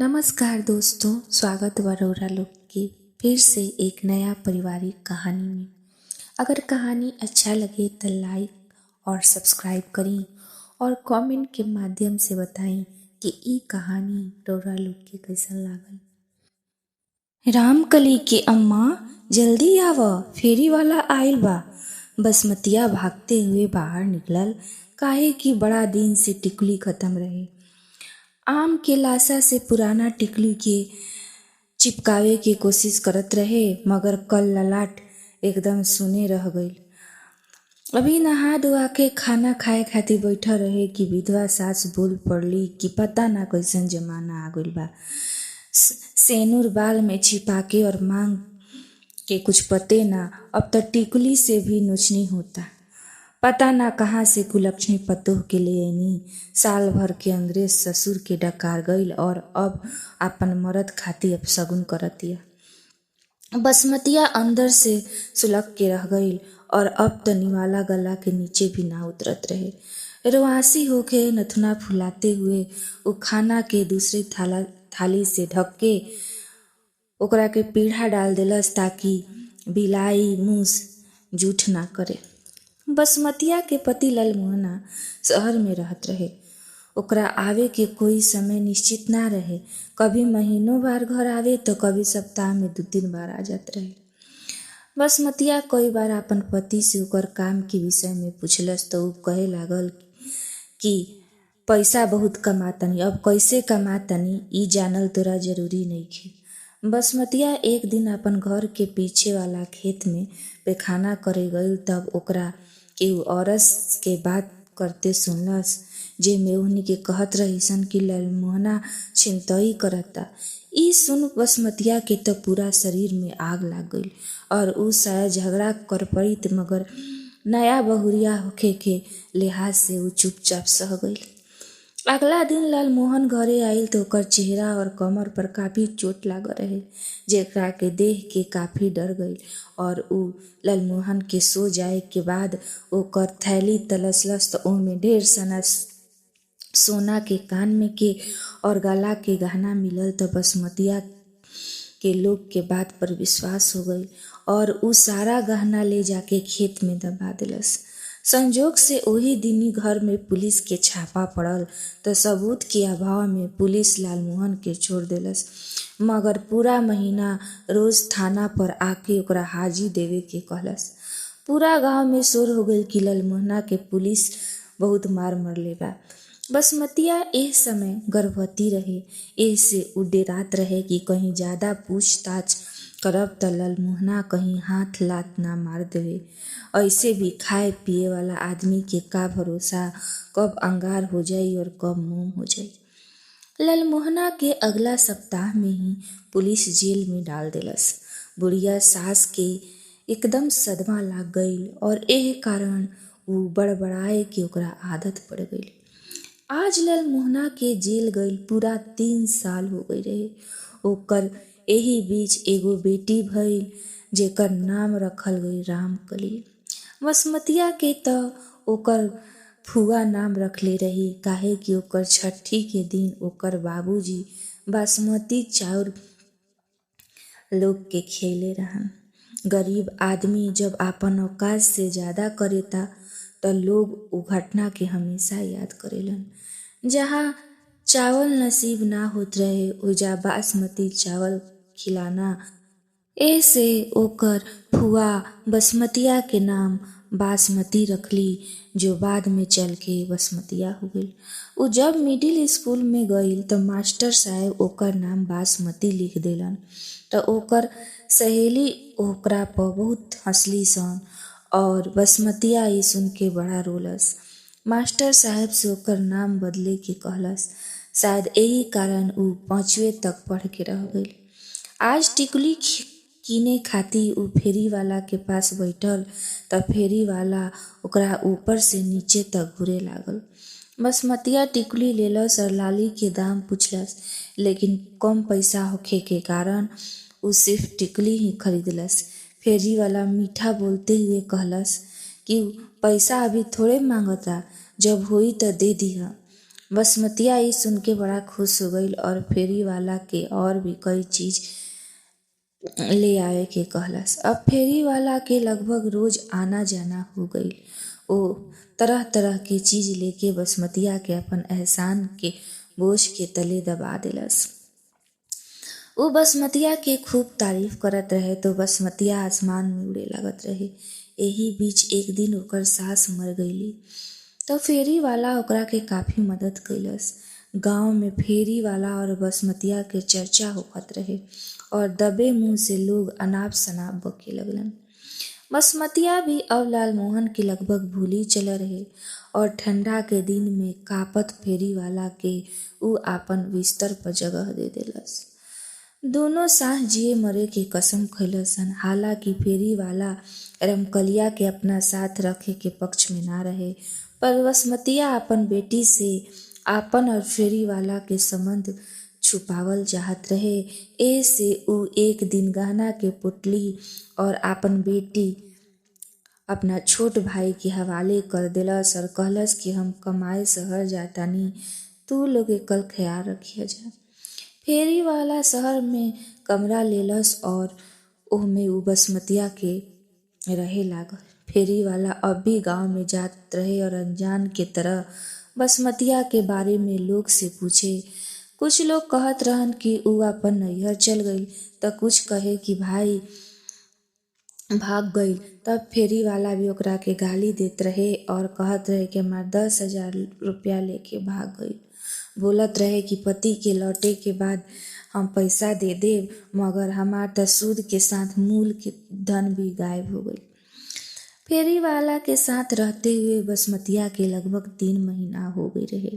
नमस्कार दोस्तों, स्वागत बा रउरा लोग के फिर से एक नया पारिवारिक कहानी में। अगर कहानी अच्छा लगे तो लाइक और सब्सक्राइब करी और कमेंट के माध्यम से बताई कि ई कहानी रउरा लोग के कैसन लागल। रामकली के अम्मा जल्दी आव, फेरी वाला आइल बा। बसमतिया भागते हुए बाहर निकलल, काहे कि बड़ा दिन से टिकुली खत्म रहे। आम के लाशा से पुराना टिकली के चिपकावे के कोशिश करत रहे, मगर कल ललाट एकदम सुने रह गई। अभी नहा धोआ के खाना खाए खातिर बैठा रहे कि विधवा सास बोल पड़ली कि पता ना कैसन जमाना आ गइल बा। सेनुर बाल में छिपा के और मांग के कुछ पते ना, अब तो टिकुली से भी नोचनी होता। पता ना कहाँ से कुलक्ष्मी पतोह के ले आईनी। साल भर के अंदरे ससुर के डकार गईल और अब अपन मरद खाती अब सगुन करतिया। बसमतिया अंदर से सुलग के रह गईल और अब तो निवाला गला के नीचे भी ना उतरत रहे। रवासी होके नथुना फुलाते हुए वो खाना के दूसरे थाली से ढक के ओकरा के पीढ़ा डाल देलस ताकि बिलाई मूस जूठ ना करे। बसमतिया के पति ललमुहना शहर में रहत रहे। ओकरा आवे के कोई समय निश्चित ना रहे। कभी महीनों बार घर आवे तो कभी सप्ताह में 2-3 बार आ जात रहे। बसमतिया कई बार अपन पति से ओकर काम के विषय में पूछलस तो ऊ कहे लागल कि पैसा बहुत कमातनी, अब कैसे कमातनी ई जानल तोरा जरूरी नइखे। बसमतिया एक दिन अपन घर के पीछे वाला खेत में पैखाना करे गईल, तब ओकरा केहू औरत के बात करते सुनलस, जे मेहुनी के कहत रहीसन कि ललमुहना छिनतई करता। ई सुन बसमतिया के तो पूरा शरीर में आग लाग गईल और ऊ शायद झगड़ा कर पड़ित, मगर नया बहुरिया होखे के लिहाज से ऊ चुपचाप सह गईल। अगला दिन लालमोहन घरे आइल तो ओकर चेहरा और कमर पर काफी चोट लागल रहे, जेकरा के देख के काफी डर गईल और ऊ लालमोहन के सो जाए के बाद ओकर थैली तलसलस तो ओमे ढेर सना सोना के कान में के और गला के गहना मिलल। तो बसमतिया के लोग के बात पर विश्वास हो गई और ऊ सारा गहना ले जाके खेत में दबा दिलस। संजोग से ओही दिनी घर में पुलिस के छापा पड़ल तो सबूत के अभाव में पुलिस लालमोहन के छोड़ देलस, मगर पूरा महीना रोज थाना पर आके ओकरा हाजिरी देवे के कहलस। पूरा गांव में शोर हो गईल कि लालमोहना के पुलिस बहुत मार मरले बा। बसमतिया एह समय गर्भवती रहे, एह से ऊ डेरात रहे कि कहीं ज्यादा पूछताछ करब त लालमुहना कहीं हाथ लात ना मार देवे। ऐसे भी खाए पिए वाला आदमी के का भरोसा कब अंगार हो जाई और कब मुंह हो जाई। लालमुहना के अगला सप्ताह में ही पुलिस जेल में डाल देलस। बुढ़िया सास के एकदम सदमा लाग गईल और एह कारण ऊ बड़बड़ाए के ओकरा आदत पड़ गईल। आज लालमुहना के जेल गईल पूरा 3 साल हो गई रहे। ओकर एही बीच एगो बेटी भइल, जेकर नाम रखल गई रामकली। बसमतिया के त ओकर फुआ नाम रखले रही, काहे कि ओकर छठी के दिन ओकर बाबूजी बासमती चाउर लोग के खियले रहन। गरीब आदमी जब आपन औकात से ज्यादा करेता त लोग उ घटना के हमेशा याद करेलन। जहाँ चावल नसीब ना होत रहे ओजा बासमती चावल खिलाना, ऐसे ओकर फुआ बसमतिया के नाम बासमती रखली, जो बाद में चल के बसमतिया हो गईल। ऊ जब मिडिल स्कूल में गईल तो मास्टर साहब ओकर नाम बासमती लिख देलन तो ओकर सहेली ओकरा पर बहुत हंसली सन और बसमतिया ई सुन के बड़ा रोलस। मास्टर साहब से ओकर नाम बदले के कहलस। शायद यही कारण ऊ 5वीं तक पढ़ के रह गईल। आज टिकुली कीने खातिर ऊ फेरी वाला के पास बैठल त फेरी वाला ओकरा ऊपर से नीचे तक घूरे लागल। बसमतिया टिकुली लेलस और लाली के दाम पूछलस, लेकिन कम पैसा होखे के कारण ऊ सिर्फ टिकुली ही खरीदलस। फेरी वाला मीठा बोलते हुए कहलस कि पैसा अभी थोड़े मांगता, जब होई त दे दिहा। बसमतिया ई सुन के बड़ा खुश हो गईल और फेरी वाला के और भी कई चीज ले आवे के कहलस। अब फेरी वाला के लगभग रोज आना जाना हो गईल। ओ तरह तरह के चीज लेके बसमतिया के अपन एहसान के बोझ के तले दबा देलस। वो बसमतिया के खूब तारीफ करत रहे तो बसमतिया आसमान में उड़े लागत रहे। एही बीच एक दिन ओकर सास मर गईली तो फेरी वाला ओकरा के काफी मदद कैलस। गांव में फेरी वाला और बसमतिया के चर्चा होखत रहे और दबे मुंह से लोग अनाप शनाप बके लगलन। बसमतिया भी अब लालमोहन के लगभग भूली चल रहे और ठंडा के दिन में कापत फेरी वाला के ऊ आपन बिस्तर पर जगह दे देलस। दोनों साथ जिए मरे के कसम खैलसन। हालांकि फेरी वाला रमकलिया के अपना साथ रखे के पक्ष में ना रहे, पर बसमतिया अपन बेटी से आपन और फेरी वाला के संबंध छुपावल चाहत रहे। ए से ऊ एक दिन गहना के पुतली और आपन बेटी अपना छोट भाई के हवाले कर देलस और कहलस कि हम कमाए शहर जातानी, तू लोग कल ख्याल रखिया जा। फेरी वाला शहर में कमरा लेलस और ओहमे ऊ बसमतिया के रहे लागल। फेरी वाला अब भी गांव में जात रहे और अनजान के तरह बसमतिया के बारे में लोग से पूछे। कुछ लोग कहत रहन कि ऊ अपन नैहर चल गई, त कुछ कहे कि भाई भाग गई। तब फेरी वाला भी ओकरा के गाली देत रहे और कहत रहे कि हमार 10,000 रुपया लेके भाग गई। बोलत रहे कि पति के लौटे के बाद हम पैसा दे देव, मगर हमार त सूद के साथ मूल के धन भी गायब हो गई। फेरी वाला के साथ रहते हुए बसमतिया के लगभग 3 महीना हो गई रहे।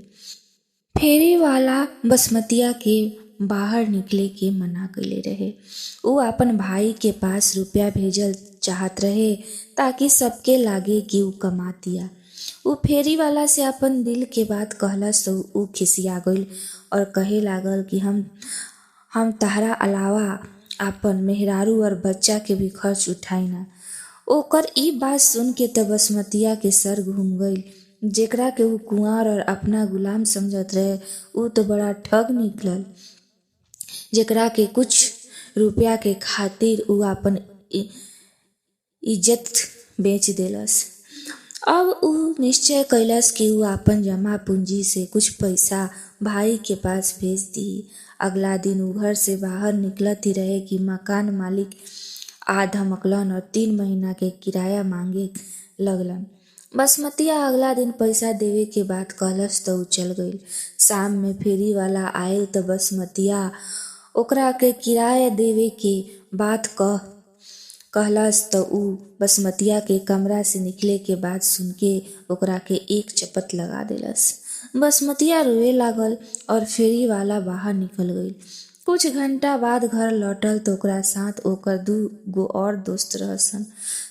फेरी वाला बसमतिया के बाहर निकले के मना कैले रहे। ऊ अपन भाई के पास रुपया भेजल चाहत रहे ताकि सबके लागे कि ऊ कमातिया। ऊ फेरी वाला से अपन दिल के बात कहलस तो ऊ खिसिया गईल और कहे लागल कि हम तहरा अलावा आपन मेहरारू और बच्चा के भी खर्च उठाई ना। ओकर ई बात सुन के त बसमतिया के सर घूम गईल। जेकरा के ऊ कुंवार और अपना गुलाम समझत रहे, ऊ तो बड़ा ठग निकलल। जेकरा के कुछ रुपया के खातिर ऊ आपन इज्जत बेच देलस। अब ऊ निश्चय कैलस कि ऊ आपन जमा पूंजी से कुछ पैसा भाई के पास भेज दी। अगला दिन ऊ घर से बाहर निकलत ही रहे कि मकान मालिक आ धमकलन और 3 महीना के किराया मांगे लगलन। बसमतिया अगला दिन पैसा देवे के बाद कहलस तो ऊ चल गईल। शाम में फेरी वाला आयल तो बसमतिया ओकरा के किराया देवे के बात कहलस तो ऊ बसमतिया के कमरा से निकले के बाद सुन के ओकरा के एक चपत लगा देलस। बसमतिया रोए लागल और फेरी वाला बाहर निकल गईल। कुछ घंटा बाद घर लौटल तो ओकरा साथ ओकर 2 गो और दोस्त रहसन।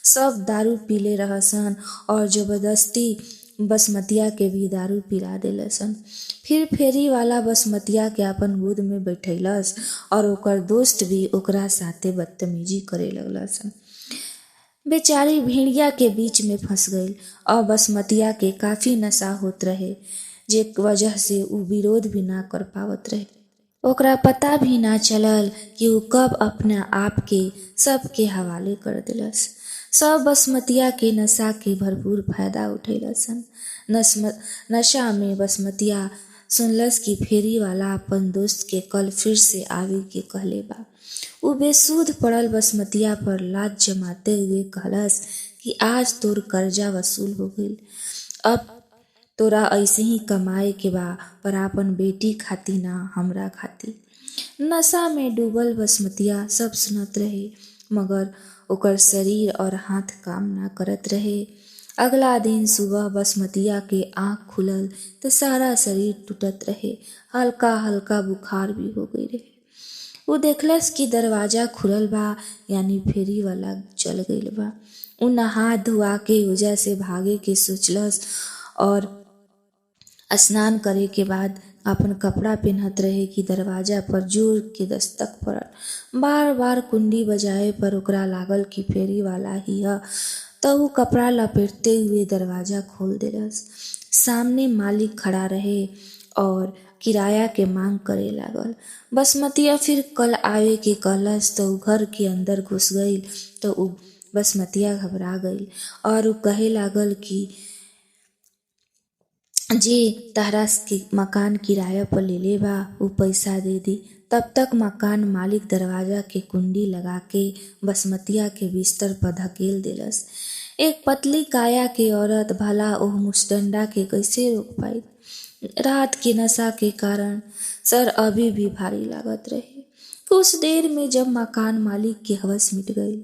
सब दारू पीले रहसन और जबरदस्ती बसमतिया के भी दारू पिला देलसन। फिर फेरी वाला बसमतिया के अपन गोद में बैठैलस और ओकर दोस्त भी ओकरा साथे बदतमीजी करे लगलसन। बेचारी भेड़िया के बीच में फंस गईल और बसमतिया के काफी नशा होत रहे, जे वजह से ऊ विरोध भी ना कर पावत रहे। ओकरा पता भी ना चलल कि ऊ कब अपना आप के सबके हवाले कर देलस। सब बसमतिया के नशा के भरपूर फायदा उठैलसन। नशा में बसमतिया सुनलस कि फेरी वाला अपन दोस्त के कल फिर से आवे के कहले बा। ऊ बेसुध पड़ल बसमतिया पर लात जमाते हुए कहलस कि आज तोर कर्जा वसूल हो गईल। अब तोरा ऐसे ही कमाए के बा, पर आपन बेटी खाती ना हमरा खाती। नशा में डूबल बसमतिया सब सुनत रहे, मगर ओकर शरीर और हाथ काम ना करत रहे। अगला दिन सुबह बसमतिया के आँख खुलल तो सारा शरीर टूटत रहे, हल्का हल्का बुखार भी हो गई रहे। वो देखलस कि दरवाजा खुलल बा, यानी फेरी वाला चल गईल बा। ऊ नहा धुआ के वजह से भागे के सोचलस और स्नान करे के बाद अपन कपड़ा पहनत रहे कि दरवाजा पर जोर के दस्तक पड़ल। बार बार कुंडी बजाए पर ओकरा लागल कि फेरी वाला ही ह, तो ऊ कपड़ा लपेटते हुए दरवाजा खोल देलस। सामने मालिक खड़ा रहे और किराया के मांग करे लागल। बसमतिया फिर कल आवे के कहलस तो उ घर के अंदर घुस गई। तो उ बसमतिया घबरा गई और उ कहे लागल कि जे तहरा के मकान किराया पर लेले बा उ पैसा दे दी। तब तक मकान मालिक दरवाजा के कुंडी लगा के बसमतिया के बिस्तर पर धकेल देलस। एक पतली काया के औरत भला ओह मुचडंडा के कैसे रोक पाई। रात के नशा के कारण सर अभी भी भारी लागत रहे। कुछ देर में जब मकान मालिक के हवस मिट गई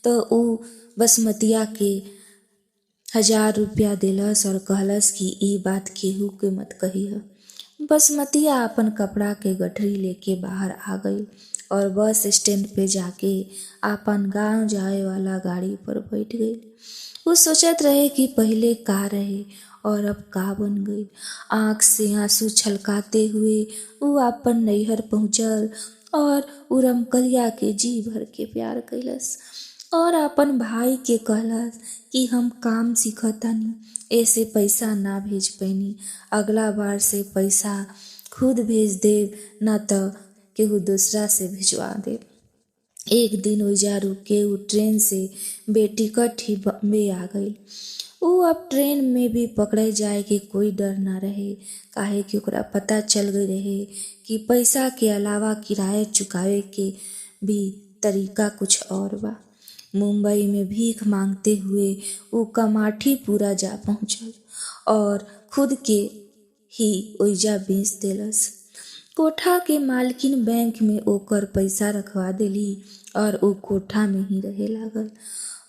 तो उ बसमतिया के 1000 रुपया देलस और कहलस कि ई बात केहू के मत कहिह। बसमतिया अपन कपड़ा के गठरी लेके बाहर आ गई और बस स्टैंड पे जाके अपन गांव जाए वाला गाड़ी पर बैठ गई। वो सोचत रहे कि पहले का रहे और अब का बन गई। आंख से आंसू छलकाते हुए वो अपन नैहर पहुंचल और उ रमकलिया के जी भर के प्यार कैलस और अपन भाई के कहलस कि हम काम सीखतानी, ऐसे पैसा ना भेज पैनी, अगला बार से पैसा खुद भेज देव न तो केहू दूसरा से भिजवा देव। एक दिन ओइजा रुके उ ट्रेन से बेटिकट ही बम्बे आ गई। उ अब ट्रेन में भी पकड़े जाए के कोई डर ना रहे, काहे कि ओकरा पता चल गई रहे कि पैसा के अलावा किराया चुकावे के भी तरीका कुछ और बा। मुंबई में भीख मांगते हुए उ कमाठी पूरा जा पहुंचल और खुद के ही ओइजा बेच देलस। कोठा के मालकिन बैंक में ओकर पैसा रखवा देली और उ कोठा में ही रहे लागल।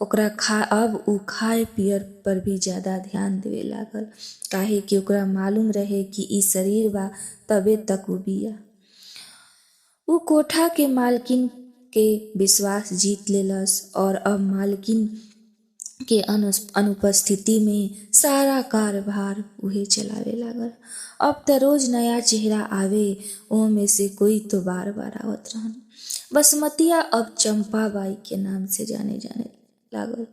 ओकरा अब उ खाए पियर पर भी ज्यादा ध्यान देवे लागल, काहे कि ओकरा मालूम रहे कि ई शरीर बा तबे तक उ बिया। उ कोठा के मालकिन के विश्वास जीत लेलस और अब मालकिन के अनुपस्थिति में सारा कारभार उहे चलावे लागल। अब त रोज नया चेहरा आवे, ओ में से कोई तो बार बार आवत रहन। बसमतिया अब चंपाबाई के नाम से जाने लागल।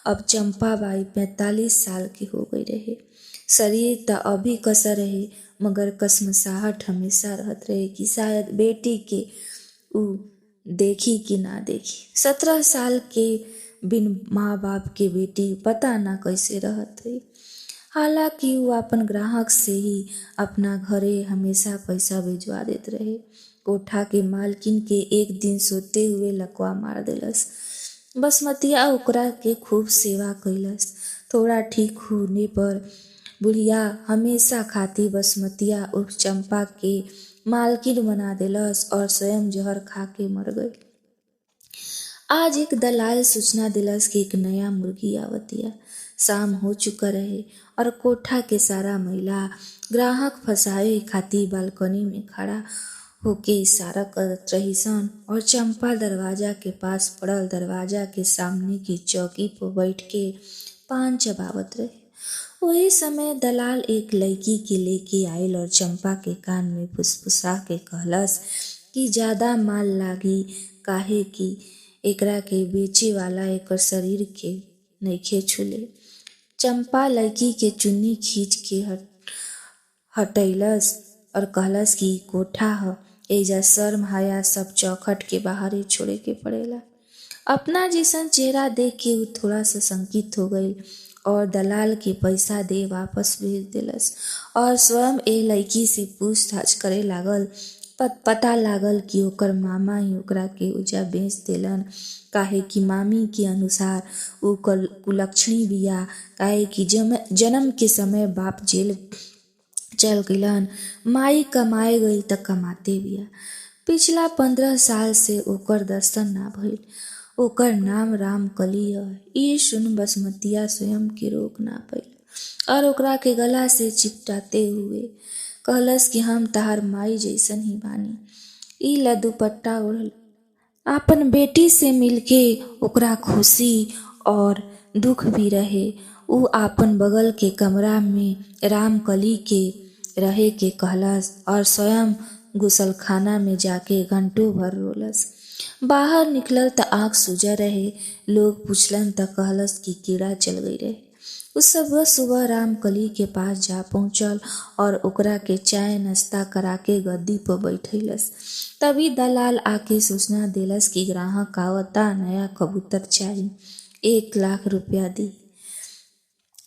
अब चंपाबाई 45 साल की हो गई रहे। शरीर त अभी कसा रहे मगर कसमसाहट हमेशा रहत रहे कि शायद बेटी के उ देखी कि ना देखी। 17 साल के बिन माँ बाप के बेटी पता ना कैसे रहत रही। हालांकि वो अपन ग्राहक से ही अपना घरे हमेशा पैसा भिजवा देत रहे। कोठा के मालकिन के एक दिन सोते हुए लकवा मार देलस। बसमतिया ओकरा के खूब सेवा कैलस। थोड़ा ठीक होने पर बुढ़िया हमेशा खाती बसमतिया उर्फ चंपा के मालकिन बना देलस और स्वयं जहर खा के मर गई। आज एक दलाल सूचना दिलस कि एक नया मुर्गी आवतिया। शाम हो चुका रहे और कोठा के सारा महिला ग्राहक फंसावे खातिर बालकनी में खड़ा होके इशारा करत रही सन और चंपा दरवाजा के पास पड़ल दरवाजा के सामने की चौकी पर बैठ के पान चबावत रहे। वही समय दलाल एक लड़की के लेके आयल और चंपा के कान में फुसफुसा के कहलस कि ज्यादा माल लागी, काहे कि एकरा के बेचे वाला एकर शरीर के नइखे छुले। चंपा लड़की के चुन्नी खींच के हटैलस और कहलस कि कोठा ह, एजा शर्म हया सब चौखट के बाहर ही छोड़े के पड़ेला। अपना जैसन चेहरा देख के उ थोड़ा सा संकित हो गई और दलाल के पैसा दे वापस भेज देलस और स्वयं ए लड़की से पूछताछ करे लागल। पता लागल कि ओकर मामा ही ओकरा के उजा बेच देलन, काहे कि मामी के अनुसार उ कुलक्षणी बिया, काहे कि जन्म के समय बाप जेल चल गइलन, माई कमाए गई त कमाते बिया। पिछला 15 साल से ओकर दर्शन ना भइल। ओकर नाम रामकली है। ये सुन बसमतिया स्वयं के रोक ना पाइल और ओकरा के गला से चिपटाते हुए कहलस कि हम तहार माई जैसन ही बानी। ई ला दुपट्टा ओढ़ल। आपन बेटी से मिलके ओकरा खुशी और दुख भी रहे। उ आपन बगल के कमरा में रामकली के रहे के कहलस और स्वयं गुसलखाना में जाके घंटों भर रोलस। बाहर निकलल त आँख सूजा रहे। लोग पूछलन त कहलस कि कीड़ा चल गई रहे। उस सुबह सुबह राम कली के पास जा पहुंचल और ओकरा के चाय नाश्ता करा के गद्दी पर बैठैलस। तभी दलाल आके सूचना देलस कि ग्राहक आवता, नया कबूतर चाही, 1 लाख रुपया दी।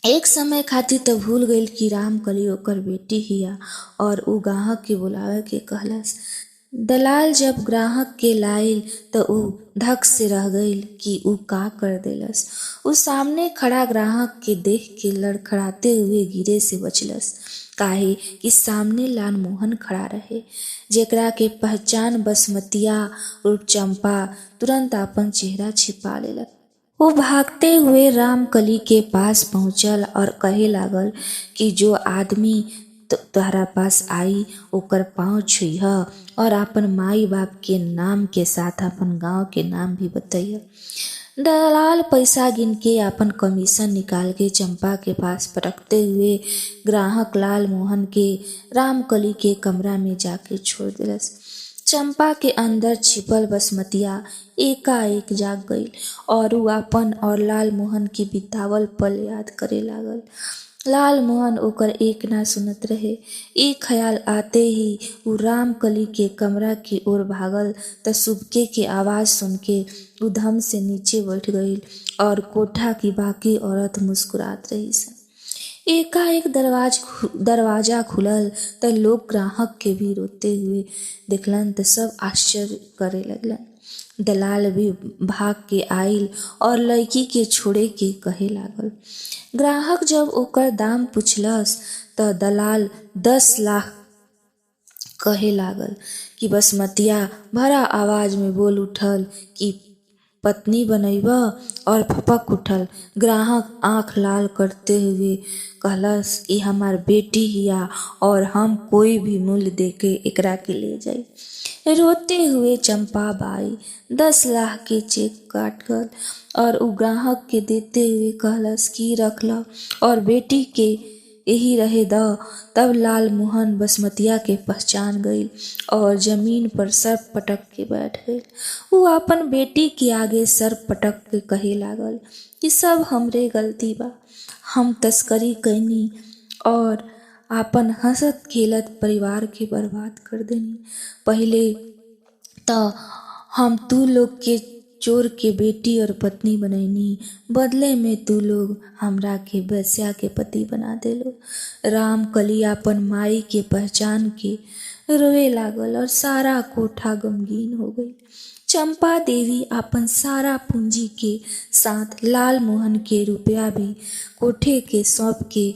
एक समय खातिर तो भूल गईल कि राम कली ओकर बेटी हिया और ऊ ग्राहक के बुलावे के कहलस। दलाल जब ग्राहक के लाइल त ऊ धक से रह गईल कि ऊ का कर देलस। ऊ सामने खड़ा ग्राहक के देख के लड़खड़ाते हुए गिरे से बचलस, काहे कि सामने लाल मोहन खड़ा रहे, जेकरा के पहचान बसमतिया उर्फ चंपा तुरंत अपन चेहरा छिपा लेलक। वो भागते हुए राम कली के पास पहुंचल और कहे लागल कि जो आदमी तोहरा पास आई ओकर पाँव छुईह और अपन माई बाप के नाम के साथ अपन गांव के नाम भी बताइए। दलाल पैसा गिन के अपन कमीशन निकाल के चंपा के पास पटकते हुए ग्राहक लाल मोहन के राम कली के कमरा में जाके छोड़ दिलस। चंपा के अंदर छिपल बसमतिया एकाएक जाग गई और ऊ अपन और लाल मोहन के बितावल पल याद करे लागल। लाल मोहन ओकर एक ना सुनत रहे। एक ख्याल आते ही ऊ राम कली के कमरा की ओर भागल त सुबके के आवाज सुन के ऊ धम से नीचे बैठ गई और कोठा की बाकी औरत मुस्कुरात रही सन। एकाएक दरवाजा खुलल त लोग ग्राहक के भी रोते हुए देखलन त सब आश्चर्य करे लगलन। दलाल भी भाग के आइल और लड़की के छोड़े के कहे लागल। ग्राहक जब ओकर दाम पूछलस त दलाल 10 लाख कहे लागल कि बसमतिया भरा आवाज में बोल उठल कि पत्नी बनैब और फपक उठल। ग्राहक आंख लाल करते हुए कहलस कि हमार बेटी हिया और हम कोई भी मूल्य देके एकरा के ले जाई। रोते हुए चंपा बाई 10 लाख के चेक काट गल और उ ग्राहक के देते हुए कहलस कि रख ल और बेटी के यही रहे द। तब लाल मोहन बसमतिया के पहचान गईल और जमीन पर सर पटक के बैठ गईल। वो अपन बेटी के आगे सर पटक के कहे लागल कि सब हमरे गलती बा, हम तस्करी कैनी और आपन हंसत खेलत परिवार के बर्बाद कर देनी। पहले त हम तू लोग के चोर के बेटी और पत्नी बनैनी, बदले में तू लोग हमरा के वेश्या के पति बना देलो। राम कली अपन माई के पहचान के रोए लागल और सारा कोठा गमगीन हो गई। चंपा देवी अपन सारा पूंजी के साथ लाल मोहन के रुपया भी कोठे के सौंप के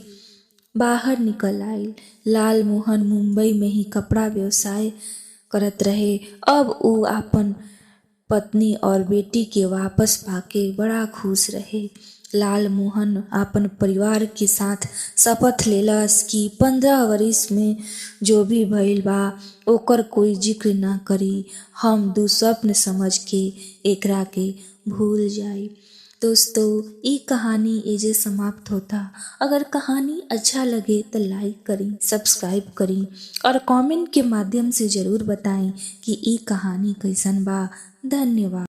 बाहर निकल आइल। लाल मोहन मुंबई में ही कपड़ा व्यवसाय करत रहे। अब ऊ अपन पत्नी और बेटी के वापस पाके बड़ा खुश रहे। लाल मोहन अपन परिवार के साथ शपथ लेलस कि 15 वर्ष में जो भी भइल बा ओकर कोई जिक्र ना करी। हम दुस्वप्न समझ के एकरा के भूल जाई। दोस्तों, ई कहानी एजे समाप्त होता। अगर कहानी अच्छा लगे तो लाइक करी, सब्सक्राइब करी और कमेंट के माध्यम से जरूर बताएं कि ई कहानी कैसन बा। धन्यवाद।